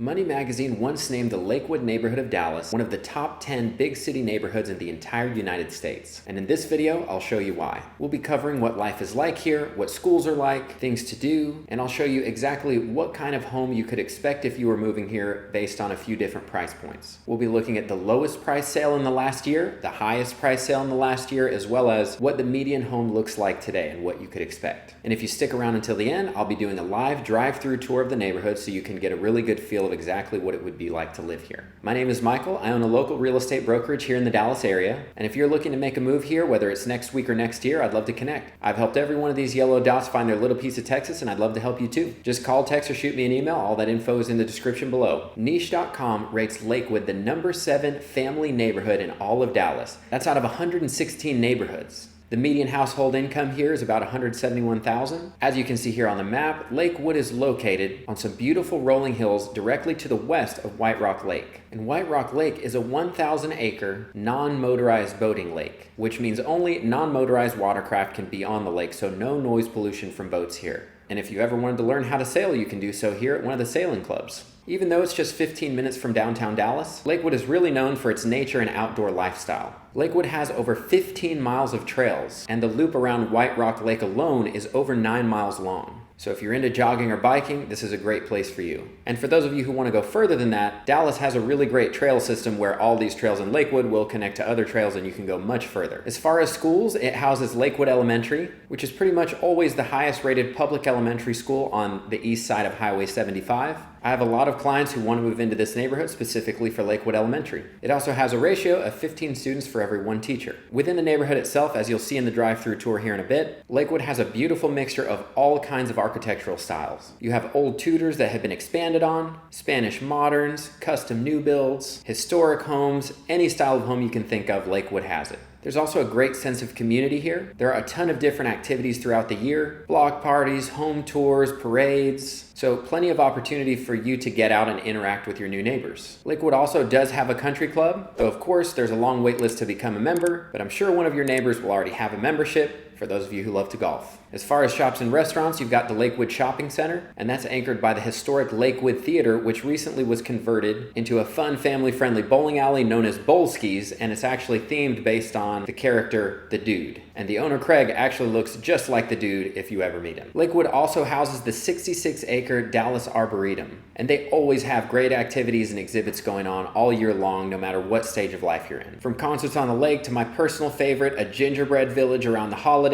Money Magazine once named the Lakewood neighborhood of Dallas one of the top 10 big city neighborhoods in the entire United States. And in this video, I'll show you why. We'll be covering what life is like here, what schools are like, things to do, and I'll show you exactly what kind of home you could expect if you were moving here based on a few different price points. We'll be looking at the lowest price sale in the last year, the highest price sale in the last year, as well as what the median home looks like today and what you could expect. And if you stick around until the end, I'll be doing a live drive-through tour of the neighborhood so you can get a really good feel of exactly what it would be like to live here. My name is Michael. I own a local real estate brokerage here in the Dallas area. And if you're looking to make a move here, whether it's next week or next year, I'd love to connect. I've helped every one of these yellow dots find their little piece of Texas, and I'd love to help you too. Just call, text, or shoot me an email. All that info is in the description below. Niche.com rates Lakewood the number 7 family neighborhood in all of Dallas. That's out of 116 neighborhoods. The median household income here is about $171,000. As you can see here on the map, Lakewood is located on some beautiful rolling hills directly to the west of White Rock Lake. And White Rock Lake is a 1,000-acre non-motorized boating lake, which means only non-motorized watercraft can be on the lake, so no noise pollution from boats here. And if you ever wanted to learn how to sail, you can do so here at one of the sailing clubs. Even though it's just 15 minutes from downtown Dallas, Lakewood is really known for its nature and outdoor lifestyle. Lakewood has over 15 miles of trails, and the loop around White Rock Lake alone is over 9 miles long. So if you're into jogging or biking, this is a great place for you. And for those of you who want to go further than that, Dallas has a really great trail system where all these trails in Lakewood will connect to other trails and you can go much further. As far as schools, it houses Lakewood Elementary, which is pretty much always the highest rated public elementary school on the east side of Highway 75. I have a lot of clients who want to move into this neighborhood specifically for Lakewood Elementary. It also has a ratio of 15 students for every 1 teacher. Within the neighborhood itself, as you'll see in the drive-through tour here in a bit, Lakewood has a beautiful mixture of all kinds of architectural styles. You have old Tudors that have been expanded on, Spanish moderns, custom new builds, historic homes, any style of home you can think of, Lakewood has it. There's also a great sense of community here. There are a ton of different activities throughout the year, block parties, home tours, parades, so plenty of opportunity for you to get out and interact with your new neighbors. Lakewood also does have a country club, though of course there's a long wait list to become a member, but I'm sure one of your neighbors will already have a membership, for those of you who love to golf. As far as shops and restaurants, you've got the Lakewood Shopping Center, and that's anchored by the historic Lakewood Theater, which recently was converted into a fun, family-friendly bowling alley known as Bowlskis, and it's actually themed based on the character, the Dude. And the owner, Craig, actually looks just like the Dude if you ever meet him. Lakewood also houses the 66-acre Dallas Arboretum, and they always have great activities and exhibits going on all year long, no matter what stage of life you're in. From concerts on the lake to my personal favorite, a gingerbread village around the holidays,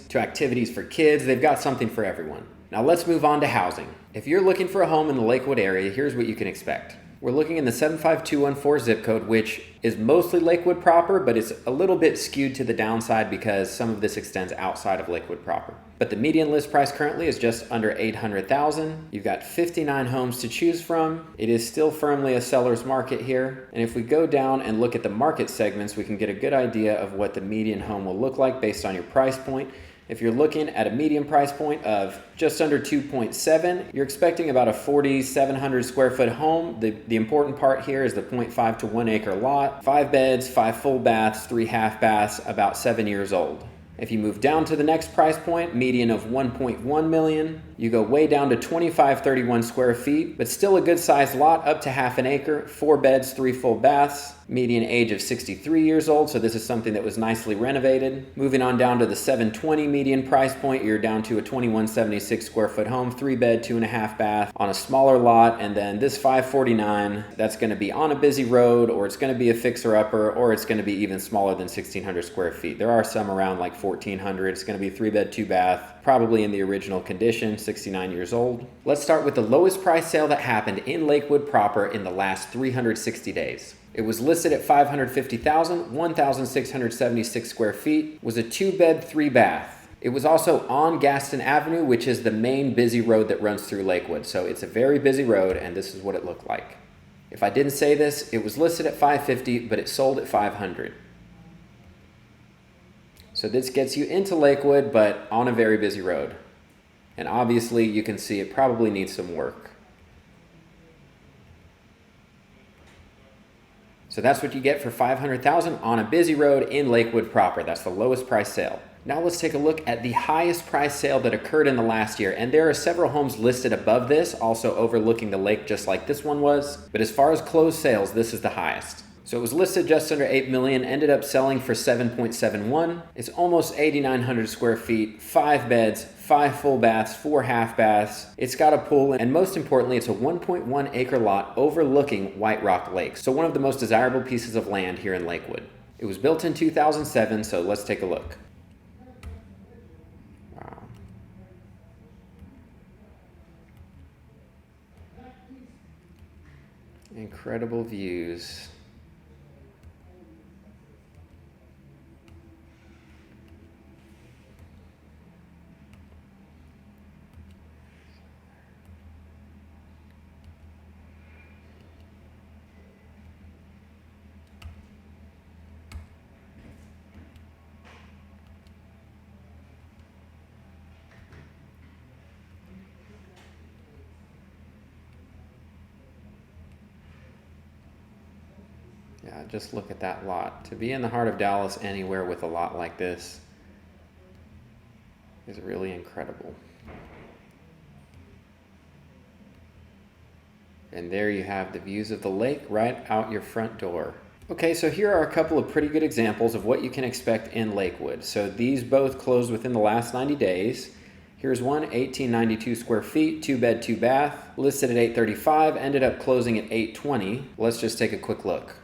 to activities for kids, they've got something for everyone. Now let's move on to housing. If you're looking for a home in the Lakewood area, here's what you can expect. We're looking in the 75214 zip code, which is mostly Lakewood proper, but it's a little bit skewed to the downside because some of this extends outside of Lakewood proper. But the median list price currently is just under $800,000. You've got 59 homes to choose from. It is still firmly a seller's market here. And if we go down and look at the market segments, we can get a good idea of what the median home will look like based on your price point. If you're looking at a median price point of just under 2.7, you're expecting about a 4,700 square foot home. The important part here is the 0.5 to 1 acre lot, 5 beds, 5 full baths, 3 half baths, about 7 years old. If you move down to the next price point, median of 1.1 million, you go way down to 2531 square feet, but still a good sized lot up to half an acre, 4 beds, 3 full baths, median age of 63 years old, so this is something that was nicely renovated. Moving on down to the 720 median price point, you're down to a 2176 square foot home, 3 bed, 2.5 bath on a smaller lot, and then this 549, that's gonna be on a busy road, or it's gonna be a fixer upper, or it's gonna be even smaller than 1600 square feet. There are some around like 1400. It's gonna be 3 bed, 2 bath, probably in the original condition, 69 years old. Let's start with the lowest price sale that happened in Lakewood proper in the last 360 days. It was listed at $550,000, 1,676 square feet, was a 2 bed, 3 bath. It was also on Gaston Avenue, which is the main busy road that runs through Lakewood. So it's a very busy road, and this is what it looked like. If I didn't say this, it was listed at $550,000, but it sold at $500,000. So this gets you into Lakewood, but on a very busy road. And obviously you can see it probably needs some work. So that's what you get for $500,000 on a busy road in Lakewood proper. That's the lowest price sale. Now let's take a look at the highest price sale that occurred in the last year. And there are several homes listed above this, also overlooking the lake just like this one was. But as far as closed sales, this is the highest. So it was listed just under 8 million, ended up selling for 7.71. It's almost 8,900 square feet, 5 beds, 5 full baths, 4 half baths. It's got a pool, and most importantly, it's a 1.1 acre lot overlooking White Rock Lake. So one of the most desirable pieces of land here in Lakewood. It was built in 2007, so let's take a look. Wow. Incredible views. Yeah, just look at that lot. To be in the heart of Dallas anywhere with a lot like this is really incredible. And there you have the views of the lake right out your front door. Okay, so here are a couple of pretty good examples of what you can expect in Lakewood. So these both closed within the last 90 days. Here's one, 1,892 square feet, 2 bed, 2 bath, listed at $835, ended up closing at $820. Let's just take a quick look.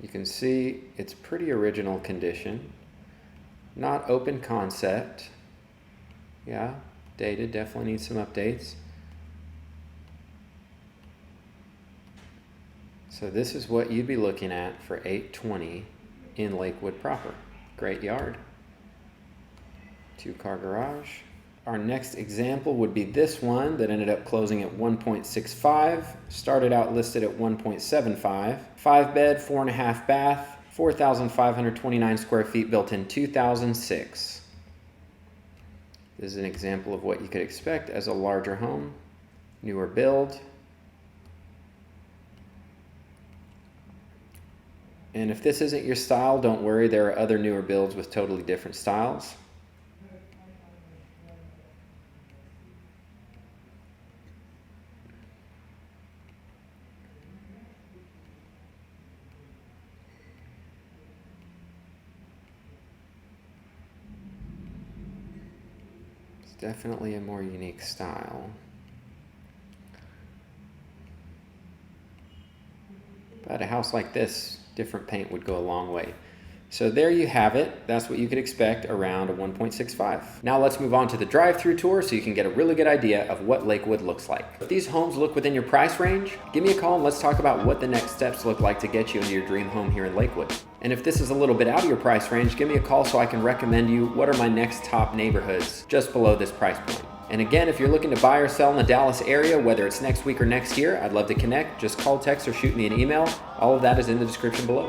You can see it's pretty original condition, not open concept. Yeah, dated, definitely needs some updates. So this is what you'd be looking at for $820 in Lakewood proper. Great yard, 2-car garage. Our next example would be this one that ended up closing at 1.65, started out listed at 1.75, 5 bed, 4.5 bath, 4,529 square feet, built in 2006. This is an example of what you could expect as a larger home, newer build. And if this isn't your style, don't worry, there are other newer builds with totally different styles. Definitely a more unique style. But a house like this, different paint would go a long way. So there you have it. That's what you could expect around a 1.65. Now let's move on to the drive-through tour so you can get a really good idea of what Lakewood looks like. If these homes look within your price range, give me a call and let's talk about what the next steps look like to get you into your dream home here in Lakewood. And if this is a little bit out of your price range, give me a call so I can recommend you what are my next top neighborhoods just below this price point. And again, if you're looking to buy or sell in the Dallas area, whether it's next week or next year, I'd love to connect. Just call, text, or shoot me an email. All of that is in the description below.